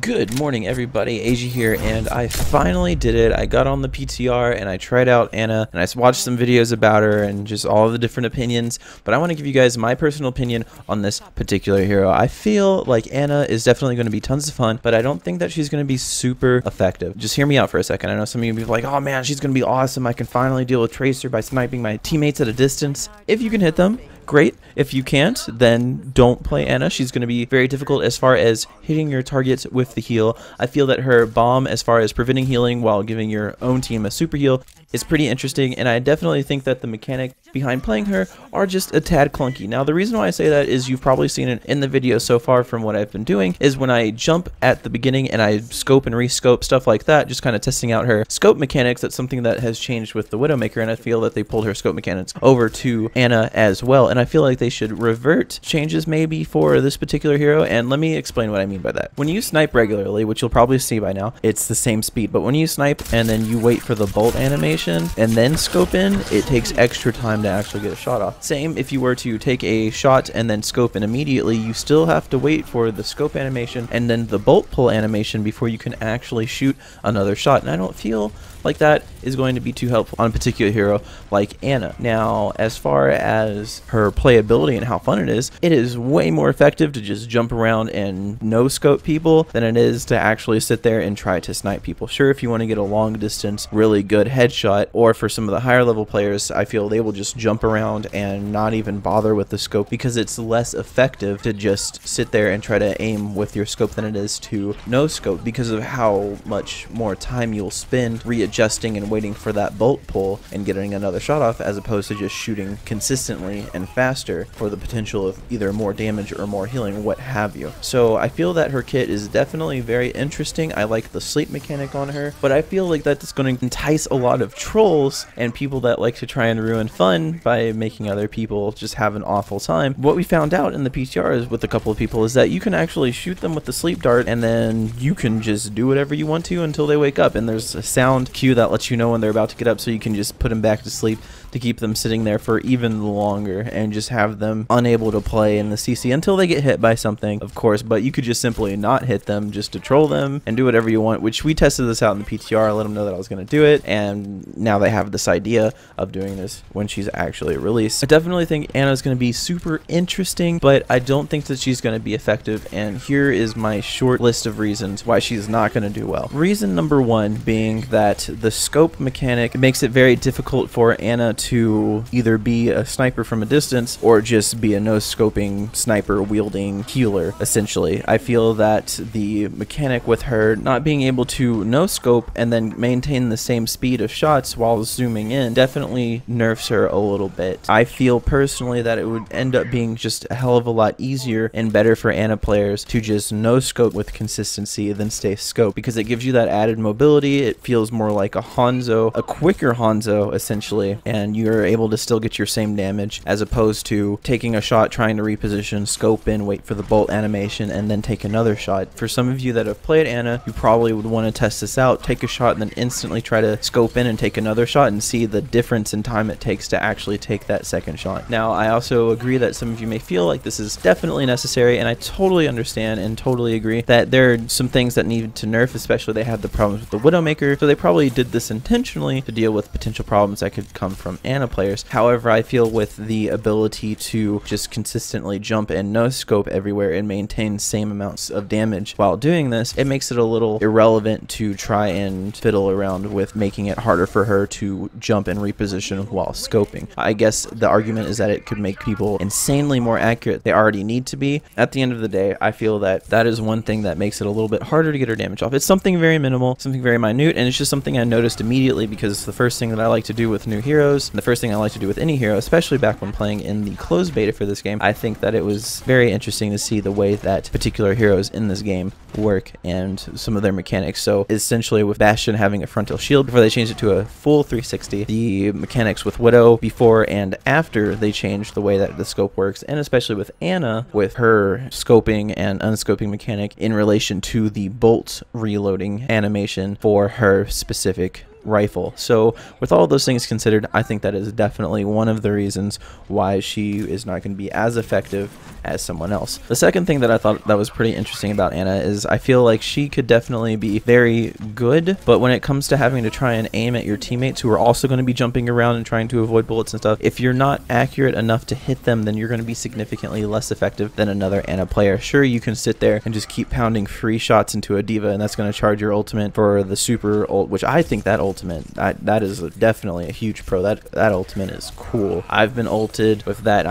Good morning, everybody. Aigey here, and I finally did it. I got on the PTR and I tried out Anna, and I watched some videos about her and just all the different opinions. But I want to give you guys my personal opinion on this particular hero. I feel like Anna is definitely going to be tons of fun, but I don't think that she's going to be super effective. Just hear me out for a second. I know some of you will be like, oh man, she's going to be awesome. I can finally deal with Tracer by sniping my teammates at a distance. If you can hit them, great. If you can't, then don't play Anna. She's going to be very difficult as far as hitting your targets with the heal. I feel that her bomb, as far as preventing healing while giving your own team a super heal, is pretty interesting, and I definitely think that the mechanic behind playing her are just a tad clunky. Now, the reason why I say that is you've probably seen it in the video so far from what I've been doing, is when I jump at the beginning and I scope and rescope, stuff like that, just kind of testing out her scope mechanics. That's something that has changed with the Widowmaker, and I feel that they pulled her scope mechanics over to Anna as well, and I feel like they should revert changes maybe for this particular hero, and let me explain what I mean by that. When you snipe regularly, which you'll probably see by now, it's the same speed, but when you snipe and then you wait for the bolt animation and then scope in, it takes extra time to actually get a shot off. Same if you were to take a shot and then scope in immediately, you still have to wait for the scope animation and then the bolt pull animation before you can actually shoot another shot, and I don't feel like that is going to be too helpful on a particular hero like Anna. Now, as far as her playability and how fun it is way more effective to just jump around and no scope people than it is to actually sit there and try to snipe people. Sure, if you want to get a long distance really good headshot, or for some of the higher level players, I feel they will just jump around and not even bother with the scope because it's less effective to just sit there and try to aim with your scope than it is to no scope, because of how much more time you'll spend readjusting and waiting for that bolt pull and getting another shot off, as opposed to just shooting consistently and faster for the potential of either more damage or more healing, what have you. So I feel that her kit is definitely very interesting. I like the sleep mechanic on her, but I feel like that's going to entice a lot of trolls and people that like to try and ruin fun by making other people just have an awful time. What we found out in the PTR is with a couple of people is that you can actually shoot them with the sleep dart, and then you can just do whatever you want to until they wake up, and there's a sound cue that lets you know when they're about to get up, so you can just put them back to sleep to keep them sitting there for even longer and just have them unable to play in the CC until they get hit by something, of course. But you could just simply not hit them just to troll them and do whatever you want, which we tested this out in the PTR. I let them know that I was going to do it, and now they have this idea of doing this when she's actually released. I definitely think Anna's going to be super interesting, but I don't think that she's going to be effective, and here is my short list of reasons why she's not going to do well. Reason number one being that the scope mechanic makes it very difficult for Anna to either be a sniper from a distance or just be a no-scoping sniper wielding healer, essentially. I feel that the mechanic with her not being able to no-scope and then maintain the same speed of shots while zooming in definitely nerfs her a little bit. I feel personally that it would end up being just a hell of a lot easier and better for Anna players to just no-scope with consistency than stay scoped, because it gives you that added mobility. It feels more like a Hanzo, a quicker Hanzo, essentially, and you're able to still get your same damage, as opposed to taking a shot, trying to reposition, scope in, wait for the bolt animation, and then take another shot. For some of you that have played Anna, you probably would want to test this out, take a shot and then instantly try to scope in and take another shot and see the difference in time it takes to actually take that second shot. Now, I also agree that some of you may feel like this is definitely necessary, and I totally understand and totally agree that there are some things that need to nerf, especially they had the problems with the Widowmaker, so they probably did this intentionally to deal with potential problems that could come from Anna players. However, I feel with the ability to just consistently jump and no scope everywhere and maintain same amounts of damage while doing this, it makes it a little irrelevant to try and fiddle around with making it harder for her to jump and reposition while scoping. I guess the argument is that it could make people insanely more accurate they already need to be. At the end of the day, I feel that that is one thing that makes it a little bit harder to get her damage off. It's something very minimal, something very minute, and it's just something I noticed immediately, because the first thing that I like to do with new heroes, and the first thing I like to do with any hero, especially back when playing in the closed beta for this game, I think that it was very interesting to see the way that particular heroes in this game work and some of their mechanics. So essentially with Bastion having a frontal shield before they changed it to a full 360, the mechanics with Widow before and after they changed the way that the scope works, and especially with Anna with her scoping and unscoping mechanic in relation to the bolt reloading animation for her specific rifle. So with all those things considered, I think that is definitely one of the reasons why she is not going to be as effective as someone else. The second thing that I thought that was pretty interesting about Ana is I feel like she could definitely be very good, but when it comes to having to try and aim at your teammates who are also going to be jumping around and trying to avoid bullets and stuff, if you're not accurate enough to hit them, then you're going to be significantly less effective than another Ana player. Sure, you can sit there and just keep pounding free shots into a diva, and that's going to charge your ultimate for the super ult, which I think that ultimate, that is definitely a huge pro. That ultimate is cool. I've been ulted with that.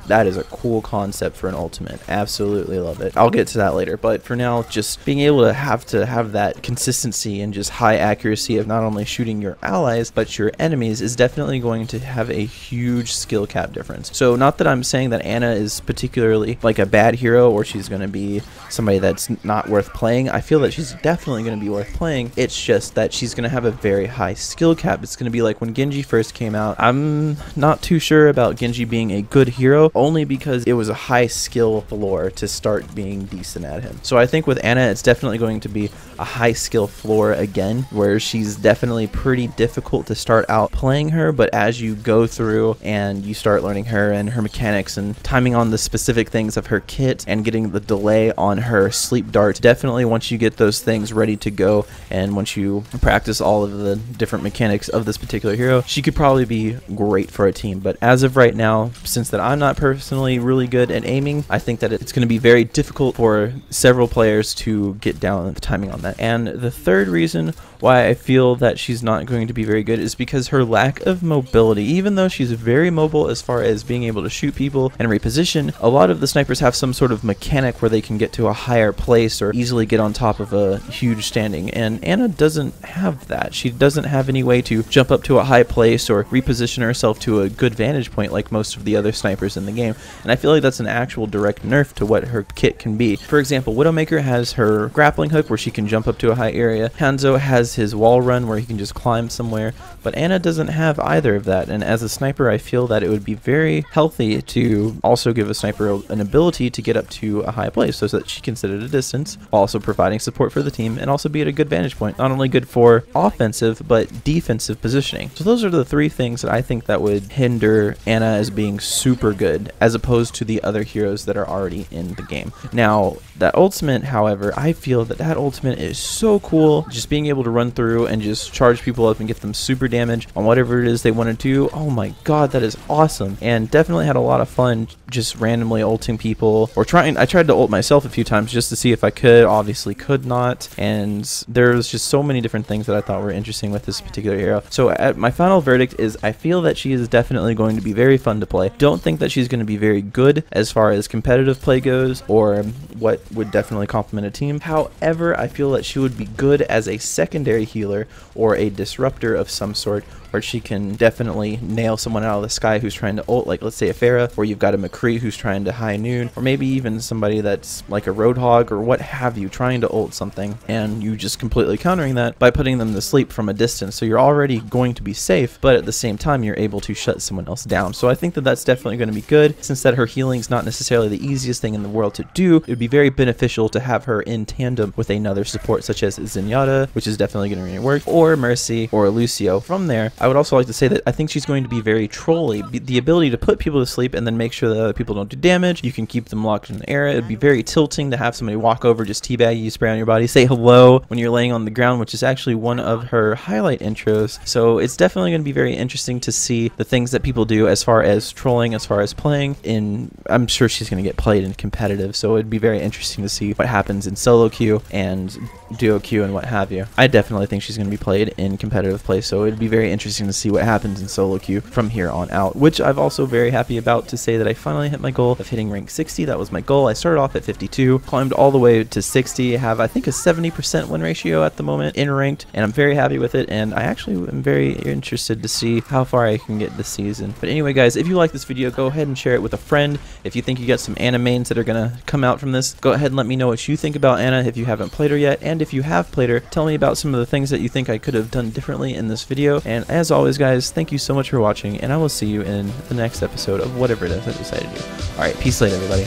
That is a cool concept for an ultimate. Absolutely love it. I'll get to that later, but for now, just being able to have that consistency and just high accuracy of not only shooting your allies but your enemies is definitely going to have a huge skill cap difference. So not that I'm saying that Ana is particularly like a bad hero or she's going to be somebody that's not worth playing. I feel that she's definitely going to be worth playing. It's just that she's going to have a very high skill cap. It's going to be like when Genji first came out. I'm not too sure about Genji being a good hero, only because it was a high skill floor to start being decent at him. So I think with Ana, it's definitely going to be a high skill floor again, where she's definitely pretty difficult to start out playing her, but as you go through and you start learning her and her mechanics and timing on the specific things of her kit and getting the delay on her sleep dart, definitely once you get those things ready to go and once you practice all of the different mechanics of this particular hero, she could probably be great for a team. But as of right now, since that I'm not personally really good at aiming, I think that it's going to be very difficult for several players to get down the timing on that. And the third reason why I feel that she's not going to be very good is because her lack of mobility. Even though she's very mobile as far as being able to shoot people and reposition, a lot of the snipers have some sort of mechanic where they can get to a higher place or easily get on top of a huge standing, and Ana doesn't have that. She doesn't have any way to jump up to a high place or reposition herself to a good vantage point like most of the other snipers in the game, and I feel like that's an actual direct nerf to what her kit can be. For example, Widowmaker has her grappling hook where she can jump up to a high area. Hanzo has his wall run where he can just climb somewhere, but Ana doesn't have either of that, and as a sniper I feel that it would be very healthy to also give a sniper an ability to get up to a high place so that she can sit at a distance while also providing support for the team and also be at a good vantage point. Not only good for offensive but defensive positioning. So those are the three things that I think that would hinder Ana as being super good as opposed to the other heroes that are already in the game. Now that ultimate, however, I feel that ultimate is so cool. Just being able to run through and just charge people up and get them super damage on whatever it is they want to do. Oh my god, that is awesome. And definitely had a lot of fun just randomly ulting people or I tried to ult myself a few times just to see if I could. Obviously could not, and there's just so many different things that I thought were interesting with this particular hero. So my final verdict is I feel that she is definitely going to be very fun to play. Don't think that she's going to be very good as far as competitive play goes or what would definitely complement a team. However, I feel that she would be good as a secondary healer or a disruptor of some sort, where she can definitely nail someone out of the sky who's trying to ult, like let's say a Pharah, or you've got a McCree who's trying to high noon, or maybe even somebody that's like a Roadhog or what have you trying to ult something, and you just completely countering that by putting them to sleep from a distance. So you're already going to be safe, but at the same time you're able to shut someone else down. So I think that that's definitely going to be good. Since that her healing's not necessarily the easiest thing in the world to do, it would be very beneficial to have her in tandem with another support such as Zenyatta, which is definitely going to really work, or Mercy or Lucio. From there, I would also like to say that I think she's going to be very trolly. The ability to put people to sleep and then make sure that other people don't do damage. You can keep them locked in the air. It would be very tilting to have somebody walk over, just teabag you, spray on your body, say hello when you're laying on the ground, which is actually one of her highlight intros. So it's definitely going to be very interesting to see the things that people do as far as trolling, as far as playing in. I'm sure she's going to get played in competitive, so it'd be very interesting to see what happens in solo queue and duo queue and what have you. I definitely think she's going to be played in competitive play, so it'd be very interesting to see what happens in solo queue from here on out, which I've also very happy about to say that I finally hit my goal of hitting rank 60. That was my goal. I started off at 52, climbed all the way to 60, have I think a 70% win ratio at the moment in ranked, and I'm very happy with it, and I actually am very interested to see how far I can get this season. But anyway guys, if you like this video, go ahead and share it with a friend. If you think you got some Ana mains that are gonna come out from this, go ahead and let me know what you think about Ana if you haven't played her yet, and if you have played her, tell me about some of the things that you think I could have done differently in this video. And as always guys, thank you so much for watching, and I will see you in the next episode of whatever it is I decide to do. Alright, peace later everybody.